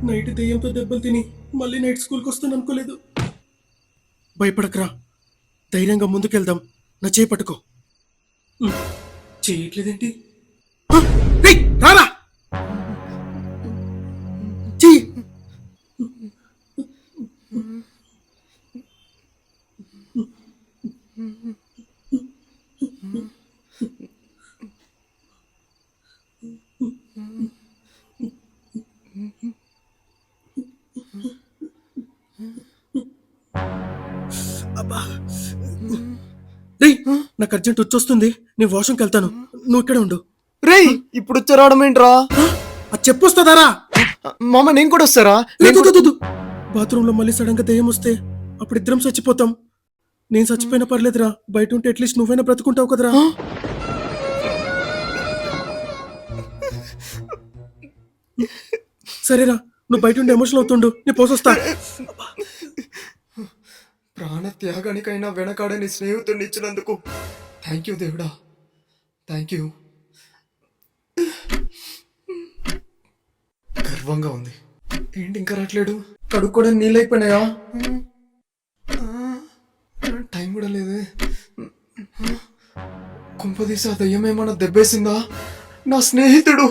Night దెయ్యంతో దెబ్బలు తిని మళ్ళీ నైట్ స్కూల్కి వస్తాను అనుకోలేదు. భయపడకరా, ధైర్యంగా ముందుకెళ్దాం. నా చేయి పట్టుకో. చేయట్లేదేంటి? రేయ్, రారా చెయ్యి. అబ్బా, రేయ్, నాకు అర్జెంట్ వచ్చొస్తుంది. నేను వాష్రూమ్కి వెళ్తాను, నువ్వు ఇక్కడే ఉండు. రేయ్, ఇప్పుడు వచ్చి రావడం ఏంట్రా? అది చెప్పొస్తుందారా? మామ నేను కూడా వస్తారా? బాత్రూంలో మళ్ళీ సడన్ గా దెయ్యం వస్తే అప్పుడు ఇద్దరం చచ్చిపోతాం. నేను చచ్చిపోయినా పర్లేదురా, బయట ఉంటే అట్లీస్ట్ నువ్వైనా బ్రతుకుంటావు కదరా. సరేరా, నువ్వు బయట ఉండి ఎమోషనల్ అవుతుండు, నేను పోసొస్తా. ప్రాణ త్యాగానికైనా వెనకాడని స్నేహితుడిని ఇచ్చినందుకు థ్యాంక్ యూ దేవుడా, థ్యాంక్ యూ. గర్వంగా ఉంది. ఏంటి ఇంకా రావట్లేడు? కడుక్కోవడానికి నీళ్ళు అయిపోయినాయా? టైం కూడా లేదే. కుంపదీసి ఆ దయ్యం ఏమన్నా దెబ్బేసిందా? నా స్నేహితుడు